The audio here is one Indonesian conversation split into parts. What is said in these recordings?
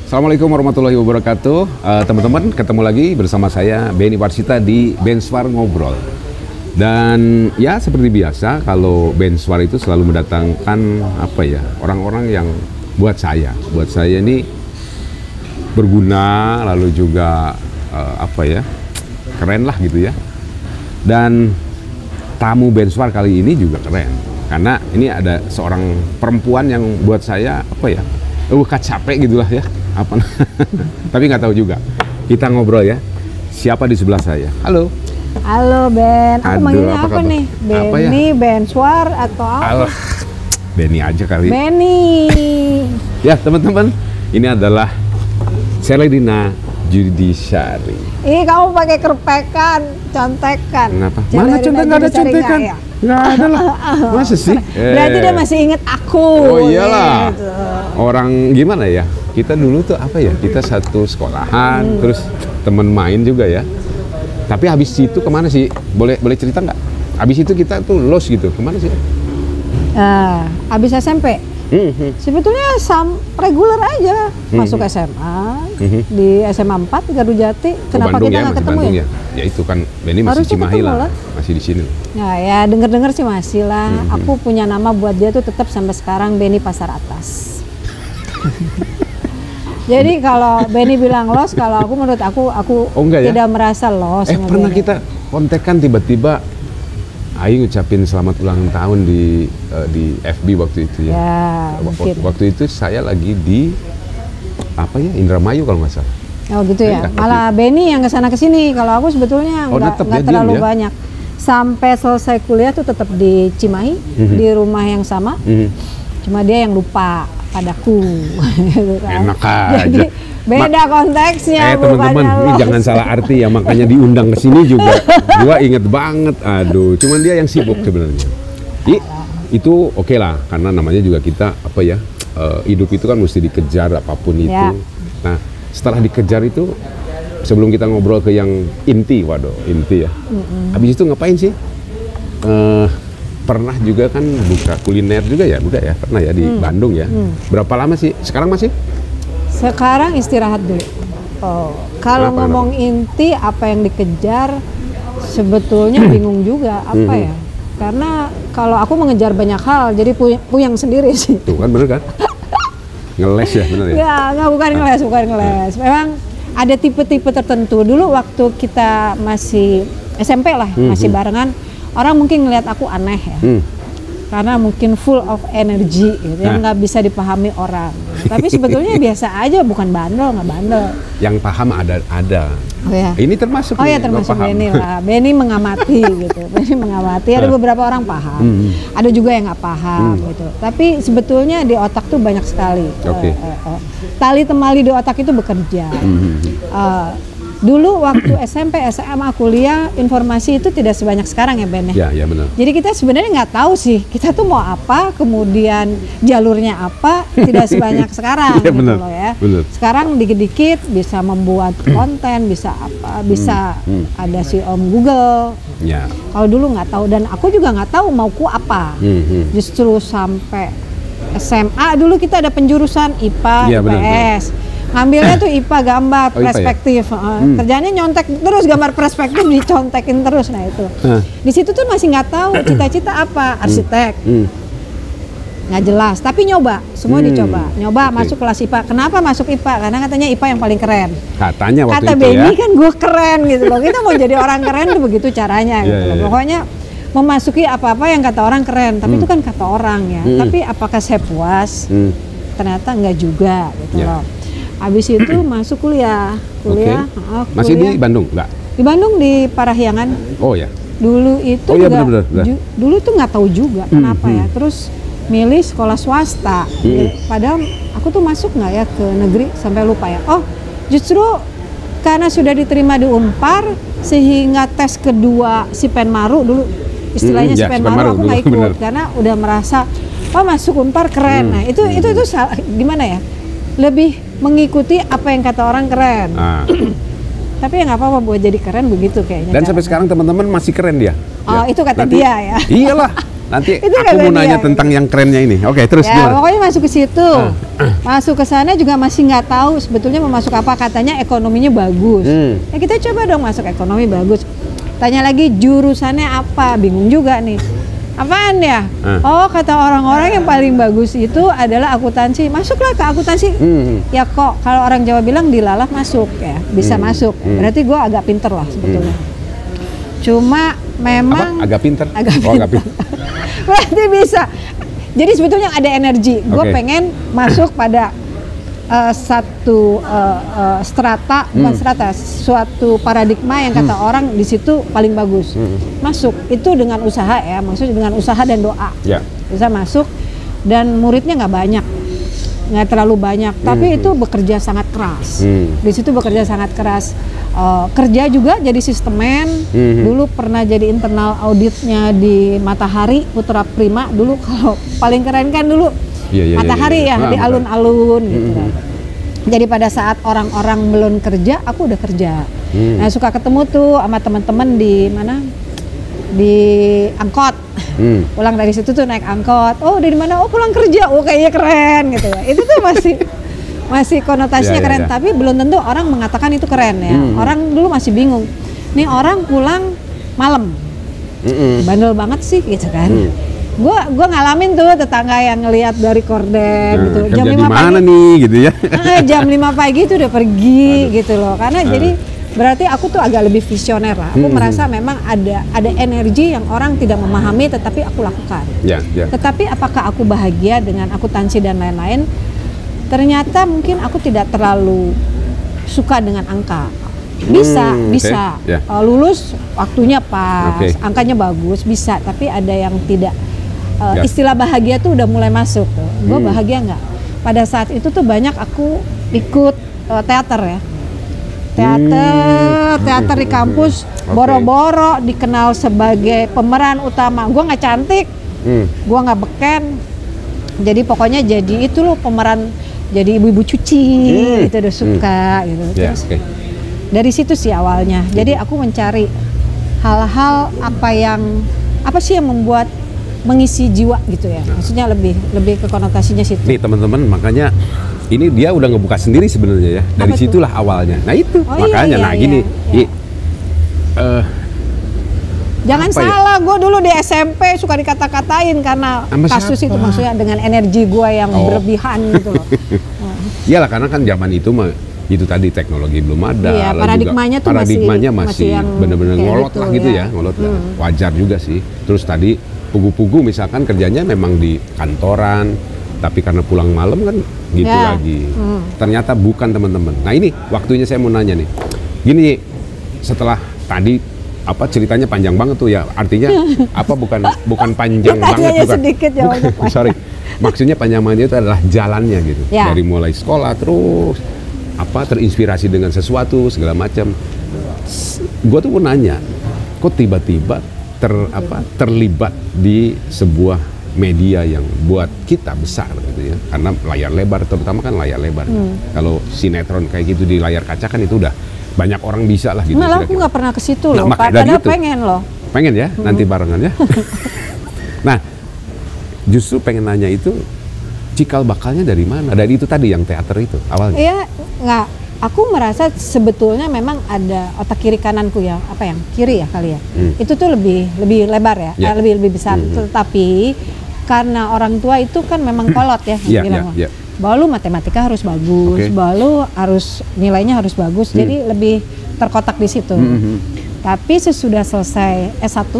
Assalamualaikum warahmatullahi wabarakatuh. Teman-teman, ketemu lagi bersama saya Benny Warsita di Benswar Ngobrol. Dan ya seperti biasa, kalau Benswar itu selalu mendatangkan orang-orang yang buat saya ini berguna, lalu juga keren lah gitu ya. Dan tamu Benswar kali ini juga keren, karena ini ada seorang perempuan yang buat saya capek gitulah ya. Tapi nggak tahu juga. Kita ngobrol ya. Siapa di sebelah saya? Halo. Halo Ben. Aku manggilnya apa nih? Benny, Benswar atau apa? Benny aja kali. Benny. Ya teman-teman, ini adalah Seledina Judisari. Ih, kamu pakai kerpekan, contekan. Kenapa? Mana contek? Nggak ada contekan. Nggak ada lah. Masa sih? Berarti dia masih inget aku. Oh iyalah. Gitu. Orang gimana ya? Kita dulu tuh kita satu sekolahan, terus temen main juga ya. Tapi habis itu kemana sih? Boleh cerita nggak? Habis itu kita tuh los gitu, kemana sih? Habis SMP. Sebetulnya reguler aja, masuk SMA, di SMA 4 di Gardu Jati. Kenapa Bandung kita nggak ketemu ya? Ya itu kan, Benny masih Cimahi lah, masih di sini. Nah ya denger sih masih lah. Aku punya nama buat dia tuh tetap sampai sekarang, Benny Pasar Atas. Jadi kalau Benny bilang los, kalau menurut aku tidak merasa los. Pernah Benny. Kita kontekan tiba-tiba Ayu ngucapin selamat ulang tahun di FB waktu itu ya. Waktu itu saya lagi di Indramayu kalau nggak salah. Oh gitu ya. Malah Benny yang kesana kesini. Kalau aku sebetulnya nggak terlalu banyak. Sampai selesai kuliah tuh tetap di Cimahi, di rumah yang sama. Cuma dia yang lupa padaku. Gitu kan. Enak aja. Jadi beda konteksnya. Teman-teman, ini jangan salah arti ya, makanya diundang ke sini juga. Gua inget banget, aduh. Cuman dia yang sibuk sebenarnya. Itu oke lah, karena namanya juga kita hidup itu kan mesti dikejar apapun itu. Ya. Nah, setelah dikejar itu, sebelum kita ngobrol ke yang inti ya. Habis itu ngapain sih? Pernah juga kan buka kuliner juga ya, pernah ya di Bandung ya. Berapa lama sih? Sekarang masih? Sekarang istirahat dulu. Kalau ngomong inti apa yang dikejar, sebetulnya bingung juga ya. Karena kalau aku mengejar banyak hal, jadi puyeng sendiri sih. Tuh kan bener kan? Ngeles ya bener ya? Nggak, bukan ngeles. Memang ada tipe-tipe tertentu. Dulu waktu kita masih SMP lah, masih barengan, orang mungkin ngelihat aku aneh ya. Karena mungkin full of energy gitu, yang nggak bisa dipahami orang. Tapi sebetulnya biasa aja, bukan nggak bandel. Yang paham ada. Oh ya. Ini termasuk. Oh ya, termasuk Benny lah. Benny mengamati gitu. Benny mengamati. Ada beberapa orang paham, ada juga yang nggak paham gitu. Tapi sebetulnya di otak tuh banyak sekali. Tali temali di otak itu bekerja. Dulu waktu SMP, SMA, kuliah, informasi itu tidak sebanyak sekarang ya Ben ya? Ya benar. Jadi kita sebenarnya nggak tahu sih kita tuh mau apa, kemudian jalurnya apa, tidak sebanyak sekarang gitu loh ya. Bener. Sekarang dikit-dikit bisa membuat konten, bisa bisa ada si Om Google. Ya. Kalau dulu nggak tahu, dan aku juga nggak tahu mauku apa. Justru sampai SMA dulu kita ada penjurusan IPA, IPS. Ngambilnya tuh IPA gambar, perspektif. Kerjanya nyontek terus, gambar perspektif dicontekin terus. Nah itu. Di situ tuh masih nggak tahu cita-cita apa, arsitek. Nggak jelas, tapi nyoba, semua dicoba. Masuk kelas IPA. Kenapa masuk IPA? Karena katanya IPA yang paling keren. Katanya waktu Kata itu Benny kan gue keren gitu loh. Kita mau jadi orang keren tuh begitu caranya gitu loh. Pokoknya memasuki apa-apa yang kata orang keren, tapi itu kan kata orang ya. Tapi apakah saya puas? Ternyata nggak juga gitu loh. Habis itu masuk kuliah. Masih di Bandung nggak? Di Bandung, di Parahyangan. Oh ya. Dulu itu juga, dulu tuh nggak tahu juga kenapa ya. Terus milih sekolah swasta. Padahal aku tuh masuk nggak ya ke negeri, sampai lupa ya. Oh, justru karena sudah diterima di Unpar, sehingga tes kedua si Penmaru dulu, istilahnya si Penmaru aku nggak ikut karena udah merasa masuk Unpar keren. Nah itu gimana ya? Lebih mengikuti apa yang kata orang keren. Tapi ya nggak apa-apa, buat jadi keren begitu kayaknya. Dan sampai sekarang teman-teman masih keren dia. Oh, itu kata dia ya. Iyalah. Nanti aku mau nanya tentang yang kerennya ini. Oke, terus ya, gimana? Pokoknya masuk ke situ. Masuk ke sana juga masih nggak tahu sebetulnya mau masuk apa. Katanya ekonominya bagus. Ya kita coba dong masuk ekonomi bagus. Tanya lagi jurusannya apa? Bingung juga nih. Apaan ya? Oh, kata orang-orang yang paling bagus itu adalah akuntansi. Masuklah ke akuntansi. Ya kok kalau orang Jawa bilang dilalah masuk ya, bisa masuk. Berarti gue agak pinter lah sebetulnya. Cuma memang agak pinter. Agak pinter. Berarti bisa. Jadi sebetulnya ada energi. Gue pengen masuk pada satu strata, bukan strata, suatu paradigma yang kata orang di situ paling bagus. Masuk itu dengan usaha ya, maksudnya dengan usaha dan doa. Bisa masuk dan muridnya nggak banyak, nggak terlalu banyak, tapi itu bekerja sangat keras. Di situ bekerja sangat keras. Kerja juga jadi sistemen. Dulu pernah jadi internal auditnya di Matahari Putra Prima. Dulu kalau paling keren kan dulu Matahari ya di alun-alun gitu kan. Jadi pada saat orang-orang belum kerja, aku udah kerja. Nah, suka ketemu tuh sama teman-teman di mana? Di angkot. Pulang dari situ tuh naik angkot. Oh, dari mana? Oh, pulang kerja. Oh, kayaknya keren gitu ya. Itu tuh masih konotasinya keren, tapi belum tentu orang mengatakan itu keren ya. Orang dulu masih bingung. Nih orang pulang malam. Bandel banget sih gitu kan. Gua ngalamin tuh tetangga yang ngelihat dari korden gitu. Jam 5 pagi nih gitu ya. Jam 5 pagi tuh udah pergi gitu loh. Karena jadi berarti aku tuh agak lebih visioner lah. Aku merasa memang ada energi yang orang tidak memahami tetapi aku lakukan. Tetapi apakah aku bahagia dengan akuntansi dan lain-lain? Ternyata mungkin aku tidak terlalu suka dengan angka. Bisa. Lulus waktunya pas, angkanya bagus, bisa. Tapi ada yang tidak. Istilah bahagia tuh udah mulai masuk tuh. Gue bahagia nggak? Pada saat itu tuh banyak aku ikut teater ya. Teater di kampus, boro-boro dikenal sebagai pemeran utama. Gue nggak cantik, gue nggak beken. Jadi pokoknya jadi itu loh pemeran, jadi ibu-ibu cuci, itu udah suka gitu. Terus dari situ sih awalnya. Jadi aku mencari hal-hal apa sih yang membuat mengisi jiwa gitu ya. Maksudnya lebih ke konotasinya situ. Nih teman-teman, makanya ini dia udah ngebuka sendiri sebenarnya ya. Dari situlah awalnya. Nah itu makanya gini. Jangan salah, gue dulu di SMP suka dikata-katain karena kasus itu, maksudnya dengan energi gue yang berlebihan gitu loh. Iyalah, karena kan zaman itu itu tadi teknologi belum ada. Iya, paradigmanya tuh masih benar-benar ngolot gitu, lah gitu ya, ngolot lah. Wajar juga sih. Terus tadi pugu-pugu misalkan kerjanya memang di kantoran, tapi karena pulang malam kan gitu lagi. Ternyata bukan teman-teman. Nah ini waktunya saya mau nanya nih. Gini, setelah tadi ceritanya panjang banget tuh ya. Artinya bukan panjang banget, sedikit ya. Bukan, sorry. Maksudnya panjang banget itu adalah jalannya gitu. Dari mulai sekolah terus terinspirasi dengan sesuatu segala macam. Gue tuh mau nanya, kok tiba-tiba terlibat di sebuah media yang buat kita besar gitu ya, karena layar lebar, terutama kan layar lebar. Kalau sinetron kayak gitu di layar kaca kan itu udah banyak orang bisa lah gitu. Nah, aku nggak pernah ke situ loh, padahal pengen ya, nanti barengan ya. Nah, justru pengen nanya itu cikal bakalnya dari mana? Dari itu tadi yang teater itu awalnya. Iya, nggak. Aku merasa sebetulnya memang ada otak kiri kananku ya, kiri ya kali ya. Itu tuh lebih lebar ya, lebih besar. Tetapi karena orang tua itu kan memang kolot ya, bilang bahwa lu matematika harus bagus, bahwa lu harus nilainya harus bagus. Jadi lebih terkotak di situ. Tapi sesudah selesai S1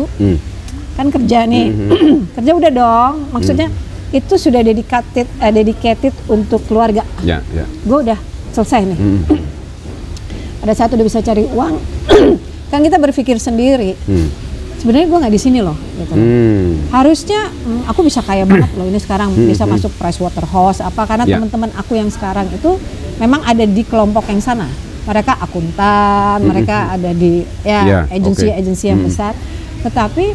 kan kerja nih, kerja udah dong. Maksudnya itu sudah dedicated untuk keluarga. Gue udah selesai nih. Pada saat udah bisa cari uang, kan kita berpikir sendiri. Sebenarnya gue nggak di sini loh. Gitu. Harusnya aku bisa kaya banget loh ini sekarang bisa masuk Pricewaterhouse karena teman-teman aku yang sekarang itu memang ada di kelompok yang sana. Mereka akuntan, mereka ada di agensi yang besar. Tetapi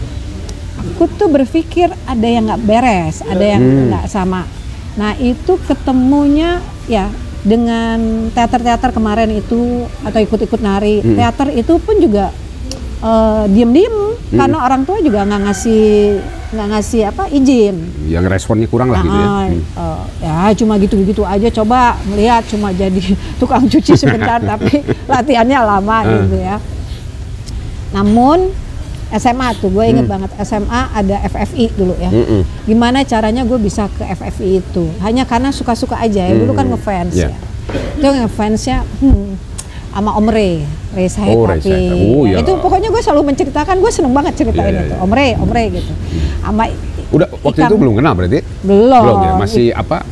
aku tuh berpikir ada yang nggak beres, ada yang nggak sama. Nah itu ketemunya dengan teater-teater kemarin itu atau ikut-ikut nari, teater itu pun juga diem-diem karena orang tua juga nggak ngasih izin. Yang responnya kurang lah gitu ya. Ya cuma gitu-gitu aja, coba melihat cuma jadi tukang cuci sebentar tapi latihannya lama gitu ya. Namun SMA tuh gue inget banget, SMA ada FFI dulu ya. Gimana caranya gue bisa ke FFI itu? Hanya karena suka-suka aja ya. Dulu kan ngefans ya. Itu ngefansnya sama Om Ray Said Papi. Itu pokoknya gue selalu menceritakan, gue seneng banget ceritain itu. Om Ray gitu. Sama udah waktu itu belum kenal berarti? Belum ya, masih apa?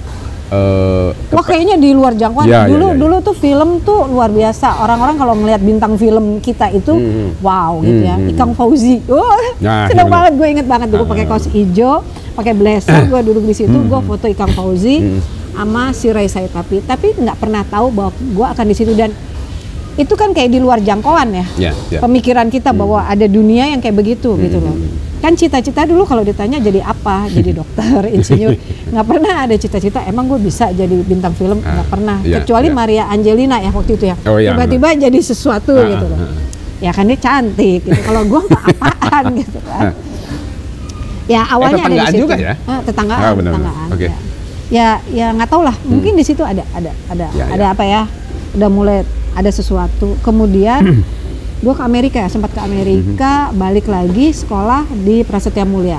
Wah kayaknya di luar jangkauan. Dulu tuh film tuh luar biasa. Orang-orang kalau ngelihat bintang film kita itu wow gitu ya. Ikang Fauzi. Seneng banget, gue inget banget dulu pakai kaos hijau, pakai blazer, gue duduk di situ, gue foto Ikang Fauzi sama si Ray Said Papi. Tapi nggak pernah tahu bahwa gue akan di situ, dan itu kan kayak di luar jangkauan ya. Pemikiran kita bahwa ada dunia yang kayak begitu gitu loh. Kan cita-cita dulu kalau ditanya jadi apa, jadi dokter, insinyur, nggak pernah ada cita-cita emang gue bisa jadi bintang film, nggak pernah. Kecuali Maria Angelina ya waktu itu ya, tiba-tiba jadi sesuatu gitu loh. Ya kan dia cantik gitu. Kalau gue apaan gitu kan. Ya awalnya ada di situ. Juga ya? Tetanggaan. Ya nggak tahu lah, mungkin di situ ada apa ya, udah mulai ada sesuatu. Kemudian gue ke Amerika, sempat ke Amerika, balik lagi sekolah di Prasetya Mulia.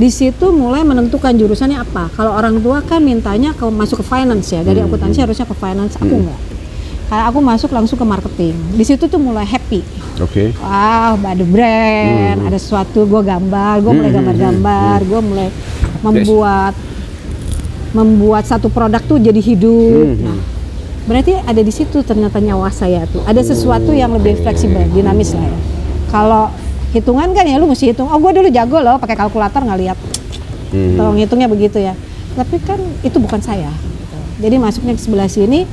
Di situ mulai menentukan jurusannya apa. Kalau orang tua kan mintanya masuk ke finance ya, dari akuntansi harusnya ke finance, aku enggak. Kayak aku masuk langsung ke marketing. Di situ tuh mulai happy. Wah, ada brand, ada sesuatu, gue gambar, gue mulai gambar-gambar, gue mulai membuat satu produk tuh jadi hidup. Berarti ada di situ ternyata nyawa saya tuh. Ada sesuatu yang lebih fleksibel, dinamis lah ya. Kalau hitungan kan ya lu mesti hitung. Oh gue dulu jago loh pakai kalkulator ngeliat. Tolong hitungnya begitu ya. Tapi kan itu bukan saya. Jadi masuknya ke sebelah sini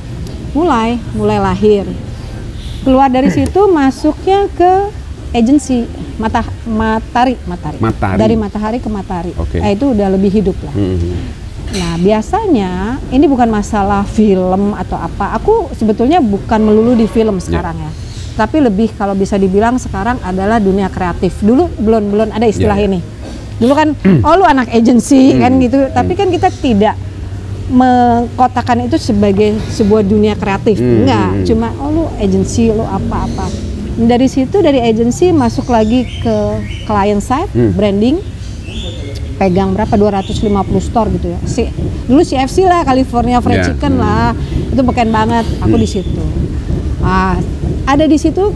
mulai lahir. Keluar dari situ masuknya ke agensi Matahari. Dari Matahari ke Matahari. Itu udah lebih hidup lah. Nah biasanya ini bukan masalah film atau apa. Aku sebetulnya bukan melulu di film sekarang ya. Tapi lebih kalau bisa dibilang sekarang adalah dunia kreatif. Dulu belum ada istilah ini. Dulu kan lu anak agensi kan gitu. Tapi kan kita tidak mengkotakan itu sebagai sebuah dunia kreatif. Enggak, cuma lu agensi, lu apa-apa. Dari situ dari agensi masuk lagi ke client side, branding. Pegang berapa 250 store gitu ya. Dulu CFC lah, California Fried Chicken lah. Itu beken banget. Aku di situ. Ada di situ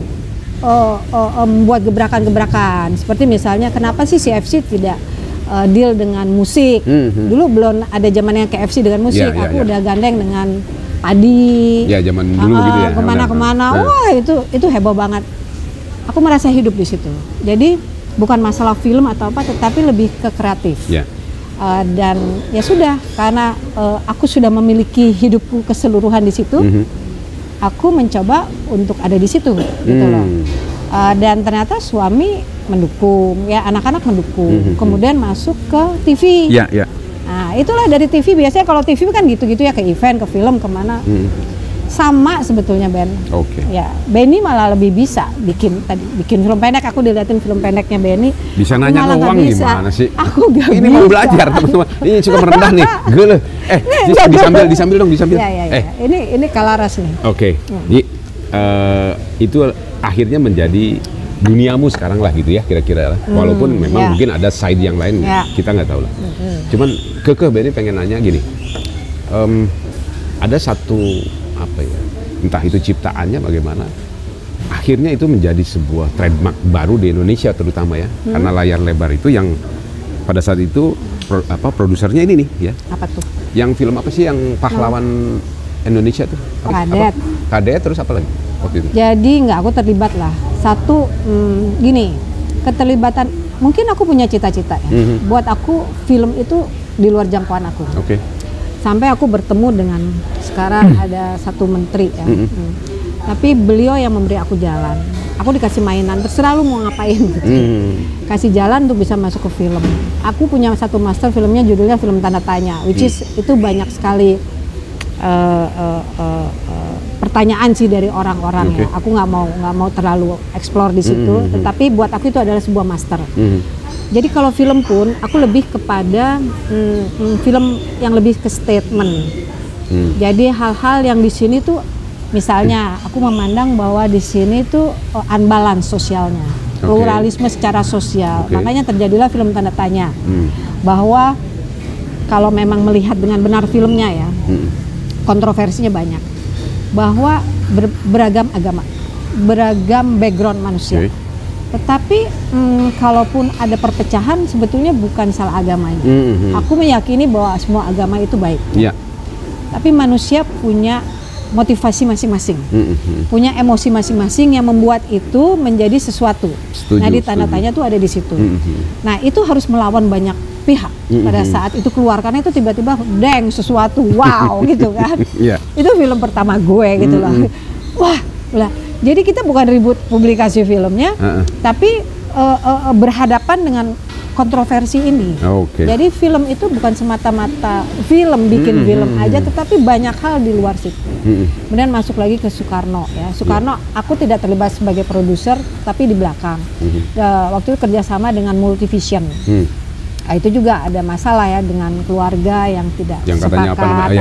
membuat gebrakan-gebrakan. Seperti misalnya kenapa sih CFC tidak deal dengan musik? Dulu belum ada zamannya KFC dengan musik. Aku udah gandeng dengan Padi. Ya zaman dulu gitu ya. Kemana-kemana. Wah itu heboh banget. Aku merasa hidup di situ. Jadi bukan masalah film atau apa, tetapi lebih ke kreatif. Dan ya sudah, karena aku sudah memiliki hidupku keseluruhan di situ, aku mencoba untuk ada di situ, gitu loh. Dan ternyata suami mendukung, ya anak-anak mendukung. Kemudian masuk ke TV. Nah itulah dari TV, biasanya kalau TV kan gitu-gitu ya, ke event, ke film, kemana. Sama sebetulnya Ben. Ya, Benny malah lebih bisa bikin film pendek. Aku diliatin film pendeknya Benny. Bisa nanya uang gimana sih? Aku gak ini bisa. Mau belajar teman-teman. Ini suka merendah nih. Gue disambil dong. Ini Kalaras nih. Itu akhirnya menjadi duniamu sekarang lah gitu ya kira-kira lah. Walaupun memang mungkin ada side yang lain kita nggak tahu lah. Cuman Benny pengen nanya gini. Ada satu apa ya, entah itu ciptaannya bagaimana, akhirnya itu menjadi sebuah trademark baru di Indonesia terutama ya, karena layar lebar itu yang pada saat itu produsernya ini nih ya. Apa tuh? Yang film apa sih yang pahlawan Indonesia tuh? Kadet terus apa lagi waktu itu? Jadi aku terlibat lah. Satu gini, keterlibatan, mungkin aku punya cita-cita ya. Buat aku film itu di luar jangkauan aku. Sampai aku bertemu dengan sekarang ada satu menteri ya. Tapi beliau yang memberi aku jalan. Aku dikasih mainan, terserah lu mau ngapain gitu. Kasih jalan untuk bisa masuk ke film. Aku punya satu master filmnya, judulnya film Tanda Tanya, which is itu banyak sekali pertanyaan sih dari orang-orang ya. Aku nggak mau terlalu explore di situ, tetapi buat aku itu adalah sebuah master. Jadi kalau film pun aku lebih kepada film yang lebih ke statement. Jadi hal-hal yang di sini tuh, misalnya aku memandang bahwa di sini tuh unbalance sosialnya, pluralisme secara sosial. Makanya terjadilah film Tanda Tanya, bahwa kalau memang melihat dengan benar filmnya ya, kontroversinya banyak, bahwa beragam agama, beragam background manusia. Tetapi kalaupun ada perpecahan, sebetulnya bukan salah agamanya. Aku meyakini bahwa semua agama itu baik. Tapi manusia punya motivasi masing-masing, punya emosi masing-masing yang membuat itu menjadi sesuatu. Nah, di Tanda Tanya tuh ada di situ. Nah, itu harus melawan banyak pihak pada saat itu keluar, karena itu tiba-tiba deng sesuatu, wow gitu kan. Itu film pertama gue gitu loh. Wah lah. Jadi kita bukan ribut publikasi filmnya, tapi berhadapan dengan kontroversi ini. Jadi film itu bukan semata-mata bikin film aja, tetapi banyak hal di luar situ. Kemudian masuk lagi ke Soekarno ya. Soekarno, aku tidak terlibat sebagai produser, tapi di belakang. Waktu itu kerjasama dengan Multivision. Nah, itu juga ada masalah ya dengan keluarga yang tidak sepakat,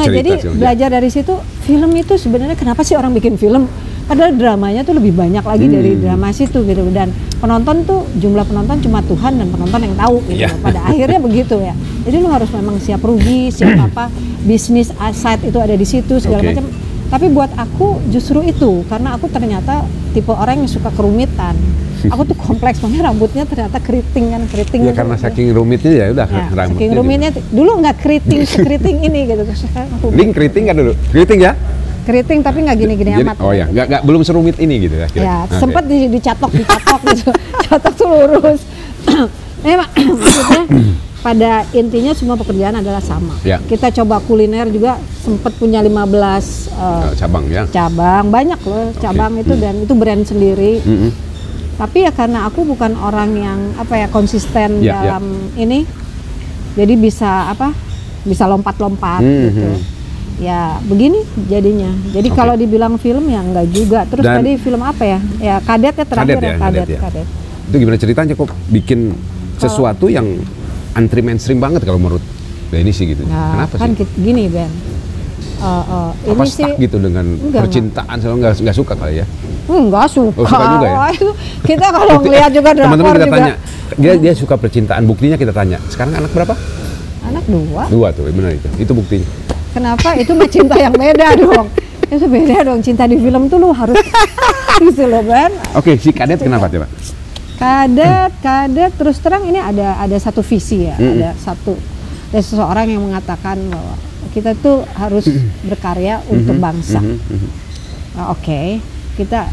jadi belajar dari situ. Film itu sebenarnya kenapa sih orang bikin film? Padahal dramanya tuh lebih banyak lagi dari drama situ gitu, dan penonton tuh, jumlah penonton cuma Tuhan dan penonton yang tahu gitu. Pada akhirnya begitu ya. Jadi lu harus memang siap rugi, siap apa, bisnis asset itu ada di situ segala macam. Tapi buat aku justru itu, karena aku ternyata tipe orang yang suka kerumitan. Aku tuh kompleks, makanya rambutnya ternyata keriting. Ya karena saking rumitnya ya udah rambutnya. Saking rumitnya dulu nggak sekeriting ini gitu. Link keriting kan dulu, keriting ya? Keriting tapi nggak gini-gini amat. Oh ya, nggak belum serumit ini gitu ya? Ya, sempat dicatok gitu, catok tuh lurus. Maksudnya pada intinya semua pekerjaan adalah sama. Kita coba kuliner juga sempat punya 15 cabang ya. Cabang banyak loh cabang itu, dan itu brand sendiri. Tapi ya karena aku bukan orang yang konsisten dalam ini, jadi bisa lompat-lompat gitu. Ya begini jadinya. Jadi kalau dibilang film ya enggak juga. Terus tadi film apa ya? Ya Kadet ya terakhir Kadet. Itu gimana ceritanya kok bikin sesuatu yang anti mainstream banget kalau menurut Benny sih gitu. Kenapa kan sih? Gini Ben. Apa stuck gitu dengan percintaan, soalnya nggak suka kali ya? Enggak suka. Suka juga ya? Kita kalau ngelihat juga drakor teman-teman kita juga. Tanya, dia suka percintaan, buktinya kita tanya. Sekarang anak berapa? Anak 2. 2 tuh, benar itu buktinya. Kenapa? Itu mah cinta yang beda dong. Itu beda dong, cinta di film tuh lu harus gitu loh Ben. Si Kadet kenapa coba? Kadet terus terang ini ada satu visi ya, ada seseorang yang mengatakan bahwa kita tuh harus berkarya untuk bangsa. Kita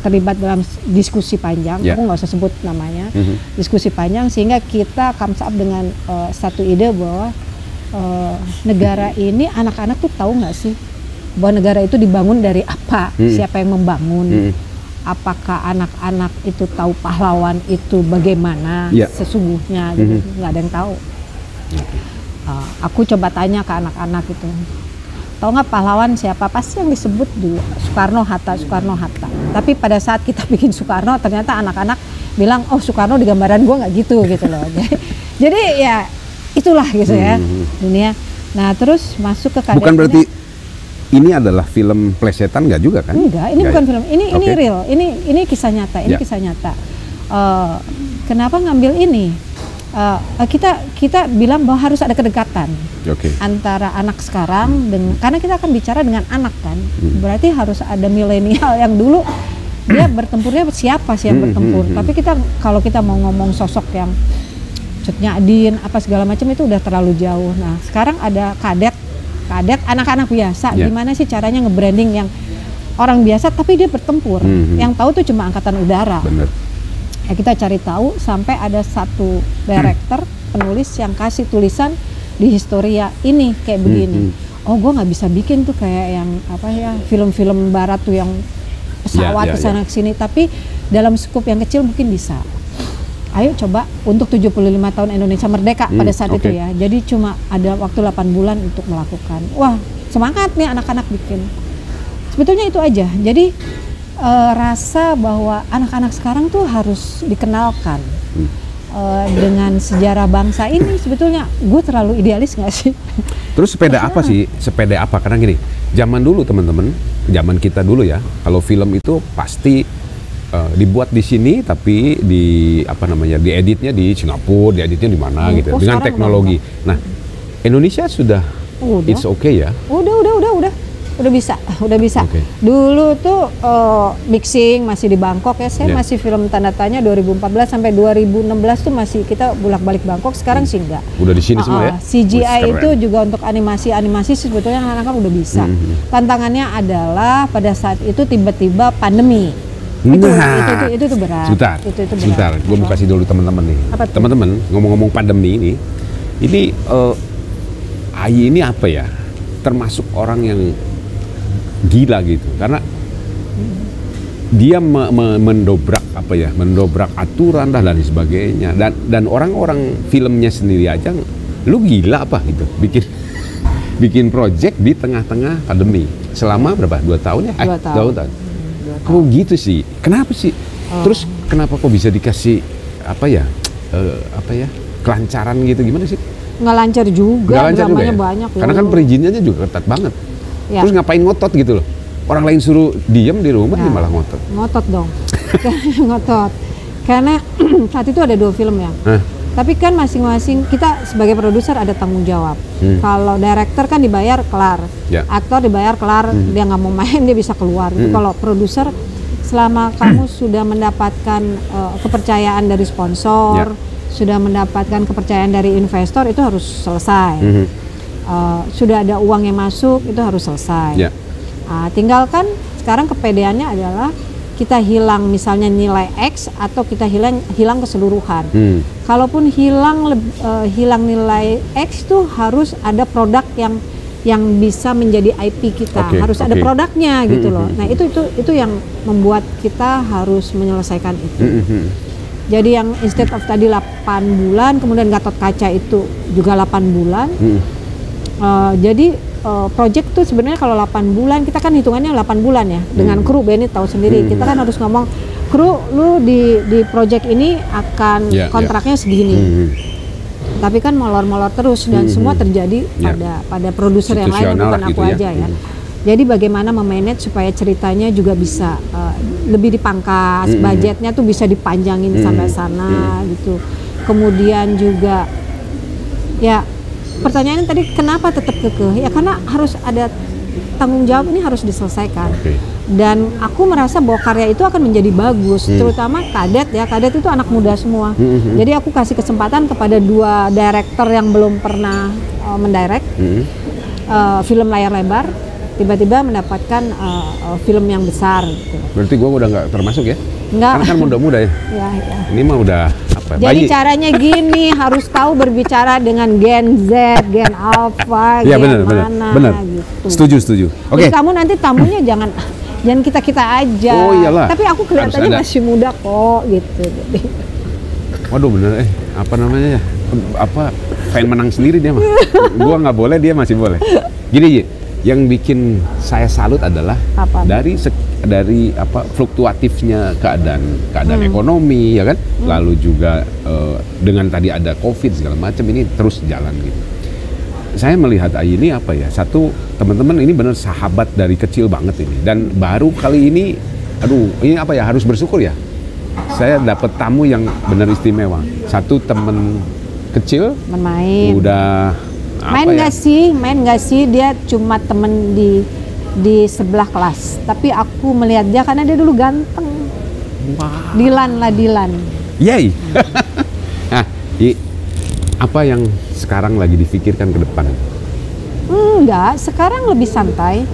terlibat dalam diskusi panjang, aku nggak usah sebut namanya, diskusi panjang, sehingga kita comes up dengan satu ide bahwa negara ini, anak-anak tuh tahu nggak sih bahwa negara itu dibangun dari apa, siapa yang membangun, apakah anak-anak itu tahu pahlawan itu bagaimana sesungguhnya, gitu. Nggak ada yang tahu. Aku coba tanya ke anak-anak itu, tahu nggak pahlawan siapa? Pasti yang disebut dulu Soekarno Hatta. Tapi pada saat kita bikin Soekarno, ternyata anak-anak bilang, oh Soekarno di gambaran gue nggak gitu loh. Jadi ya itulah gitu ya dunia. Nah terus masuk ke Kadet. Bukan berarti ini adalah film plesetan nggak juga kan? Enggak, ini bukan film. Ini real. Ini kisah nyata. Kisah nyata. Kenapa ngambil ini? Kita bilang bahwa harus ada kedekatan antara anak sekarang dengan, karena kita akan bicara dengan anak kan, berarti harus ada milenial yang dulu dia bertempurnya siapa sih yang bertempur. Tapi kalau kita mau ngomong sosok yang Cut Nyak apa segala macam itu udah terlalu jauh. Nah sekarang ada kadet anak-anak biasa, gimana sih caranya nge-branding yang orang biasa tapi dia bertempur, yang tahu tuh cuma angkatan udara. Ya kita cari tahu sampai ada satu director penulis yang kasih tulisan di Historia ini kayak begini. Oh gue nggak bisa bikin tuh kayak yang film-film barat tuh yang pesawat kesana kesini, tapi dalam skup yang kecil mungkin bisa. ayo coba untuk 75 tahun Indonesia Merdeka pada saat itu ya. Jadi cuma ada waktu 8 bulan untuk melakukan. Wah, semangat nih anak-anak bikin. Sebetulnya itu aja. Jadi rasa bahwa anak-anak sekarang tuh harus dikenalkan dengan sejarah bangsa ini. Sebetulnya gue terlalu idealis nggak sih? Terus sepeda apa sih? Sepeda apa? Karena gini, zaman dulu teman-teman, zaman kita dulu ya, kalau film itu pasti dibuat di sini, tapi di dieditnya di Singapura, dieditnya di mana gitu, dengan teknologi. Nah, Indonesia sudah it's okay ya? Udah bisa. Okay. Dulu tuh mixing masih di Bangkok ya, saya masih film Tanda Tanya 2014 sampai 2016 tuh masih kita bolak-balik Bangkok. Sekarang sih enggak. Udah di sini semua ya. CGI itu juga untuk animasi sebetulnya anak-anak udah bisa. Tantangannya adalah pada saat itu tiba-tiba pandemi. Itu berat. Sebentar. Gue mau kasih dulu teman-teman nih. Teman-teman, ngomong-ngomong pandemi ini Ayi ini apa ya? Termasuk orang yang gila gitu, karena dia mendobrak aturan dan sebagainya, dan orang-orang filmnya sendiri aja, lu gila apa gitu, bikin project di tengah-tengah pandemi selama berapa? 2 tahun ya? 2 tahun. Kok gitu sih? Kenapa sih? Terus kenapa kok bisa dikasih kelancaran gitu, gimana sih? Nggak lancar juga, dramanya banyak. Karena kan perizinannya juga ketat banget. Ya. Terus ngapain ngotot gitu loh? Orang lain suruh diem di rumah, dia malah ngotot. Ngotot dong. Ngotot. Karena saat itu ada 2 film ya. Tapi kan masing-masing kita sebagai produser ada tanggung jawab. Kalau director kan dibayar kelar, aktor dibayar kelar, dia nggak mau main dia bisa keluar. Kalau produser, selama kamu sudah mendapatkan kepercayaan dari sponsor, sudah mendapatkan kepercayaan dari investor, itu harus selesai. Sudah ada uang yang masuk, itu harus selesai. Tinggal kan sekarang kepedeannya adalah kita hilang misalnya nilai X atau kita hilang keseluruhan. Kalaupun hilang nilai X tuh harus ada produk yang bisa menjadi IP kita, harus ada produknya gitu loh. Nah itu yang membuat kita harus menyelesaikan itu. Jadi yang instead of tadi 8 bulan, kemudian Gatot Kaca itu juga 8 bulan. Jadi project tuh sebenarnya kalau 8 bulan, kita kan hitungannya 8 bulan ya. Dengan kru, Benny tahu sendiri, kita kan harus ngomong, kru lu di project ini akan kontraknya segini. Tapi kan molor-molor terus dan semua terjadi pada produser yang lain, bukan aku aja ya. Jadi bagaimana memanage supaya ceritanya juga bisa lebih dipangkas, budgetnya tuh bisa dipanjangin sampai sana gitu. Kemudian juga ya pertanyaannya tadi kenapa tetap kekeh? Ya karena harus ada tanggung jawab, ini harus diselesaikan. Dan aku merasa bahwa karya itu akan menjadi bagus, terutama Kadet ya. Kadet itu anak muda semua. Jadi aku kasih kesempatan kepada 2 director yang belum pernah mendirect film layar lebar, tiba-tiba mendapatkan film yang besar gitu. Berarti gue udah nggak termasuk ya? Enggak. Karena kan muda-muda ya? Ini mah udah jadi caranya gini, harus tahu berbicara dengan Gen Z, Gen Alpha, Gen mana gitu. Setuju. Jadi kamu nanti tamunya jangan kita aja. Iyalah. Tapi aku kelihatannya masih muda kok gitu. Waduh bener apa namanya ya? Pengen menang sendiri dia mah. Gua nggak boleh, dia masih boleh. Gini, yang bikin saya salut adalah dari fluktuatifnya keadaan ekonomi ya kan, lalu juga dengan tadi ada COVID segala macam, ini terus jalan gitu. Saya melihat Ayi ini satu, teman-teman ini benar sahabat dari kecil banget ini, dan baru kali ini ini harus bersyukur ya, saya dapat tamu yang benar istimewa. Satu teman kecil main udah main nggak sih dia cuma temen di sebelah kelas, tapi aku melihat dia karena dia dulu ganteng. Dilan yay. Nah, apa yang sekarang lagi difikirkan ke depan? Enggak, sekarang lebih santai,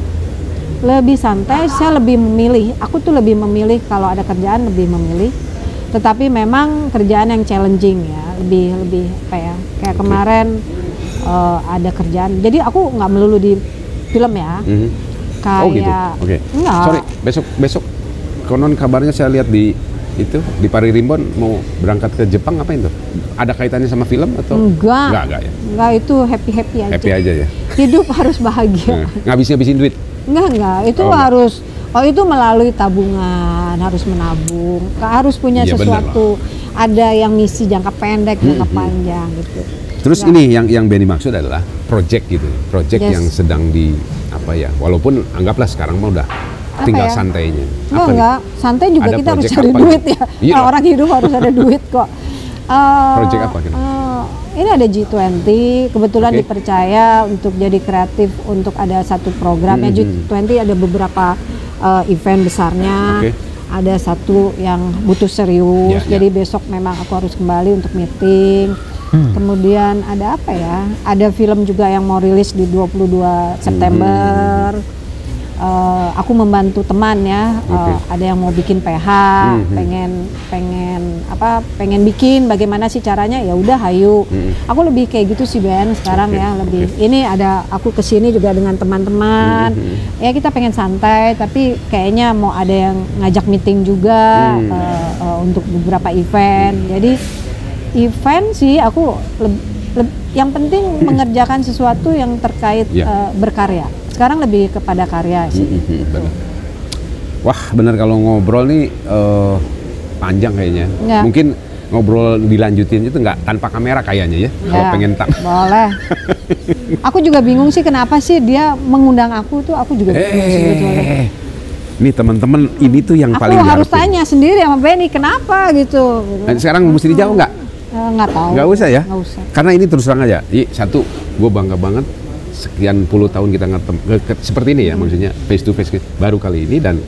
saya lebih memilih, aku tuh lebih memilih kalau ada kerjaan, lebih memilih, tetapi memang kerjaan yang challenging ya, lebih kayak kemarin ada kerjaan, jadi aku nggak melulu di film ya. Kayak gitu. Enggak. Sorry, besok konon kabarnya saya lihat di itu di Paririmbon mau berangkat ke Jepang ngapain tuh? Ada kaitannya sama film atau? Enggak ya? Enggak, itu happy aja. Happy aja ya? Hidup harus bahagia. Ngabisin duit? Enggak, itu harus, itu melalui tabungan, harus menabung, harus punya sesuatu, ada yang misi jangka pendek, jangka panjang gitu. Terus ini yang Benny maksud adalah project gitu, project yang sedang di apa ya, walaupun anggaplah sekarang mah udah tinggal santainya. Enggak, santai juga ada kita harus cari duit ya. Iya. Orang hidup harus ada duit kok. Project apa gitu? Ini ada G20, kebetulan dipercaya untuk jadi kreatif untuk ada satu program. G20 ada beberapa event besarnya. Ada satu yang butuh serius, jadi besok memang aku harus kembali untuk meeting. Kemudian ada apa ya? Ada film juga yang mau rilis di 22 September. Aku membantu teman ya, ada yang mau bikin PH, pengen bikin bagaimana sih caranya, ya udah hayu. Aku lebih kayak gitu sih Ben sekarang ya, lebih ini ada aku kesini juga dengan teman-teman, ya kita pengen santai tapi kayaknya mau ada yang ngajak meeting juga untuk beberapa event. Jadi event sih aku yang penting mengerjakan sesuatu yang terkait berkarya. Sekarang lebih kepada karya sih. Wah benar, kalau ngobrol nih panjang kayaknya. Mungkin ngobrol dilanjutin itu nggak tanpa kamera kayaknya ya. Kalau pengen boleh. Aku juga bingung sih kenapa sih dia mengundang aku tuh, aku juga bingung sebetulnya. Nih teman-teman, ini tuh yang paling aku harus tanya sendiri sama Benny kenapa gitu. Dan sekarang mesti dijawab nggak? Nggak tahu. Nggak usah ya? Nggak usah. Karena ini terus terang aja. Satu, gue bangga banget sekian puluh tahun kita seperti ini ya, maksudnya face to face baru kali ini, dan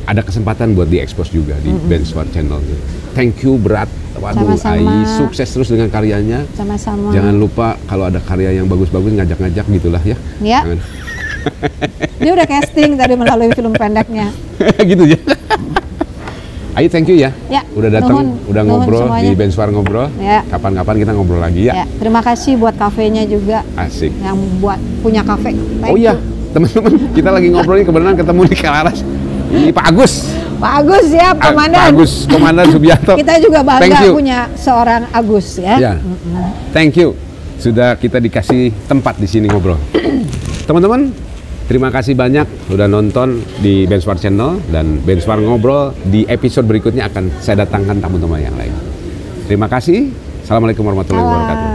ada kesempatan buat diekspos juga di Benswar Channel. Thank you berat. Waduh, Ai sukses terus dengan karyanya. Sama-sama. Jangan lupa kalau ada karya yang bagus-bagus ngajak-ngajak gitulah ya. Iya. Dia udah casting tadi melalui film pendeknya. Gitu ya. Ayo thank you ya. Udah datang, udah ngobrol semuanya. di Benswar Ngobrol. Kapan-kapan kita ngobrol lagi ya. Terima kasih buat kafenya juga. Asik. Yang buat punya kafe. Oh iya, teman-teman, kita lagi ngobrolin kebenaran ketemu di Kalaras. Ini Pak Agus. Pak Agus ya, Komandan. Pak Agus, Komandan Subianto. Kita juga bangga punya seorang Agus ya. Thank you. Sudah kita dikasih tempat di sini ngobrol. Teman-teman, terima kasih banyak udah nonton di Benswar Channel, dan Benswar Ngobrol di episode berikutnya akan saya datangkan tamu-tamu yang lain. Terima kasih. Assalamualaikum warahmatullahi wabarakatuh.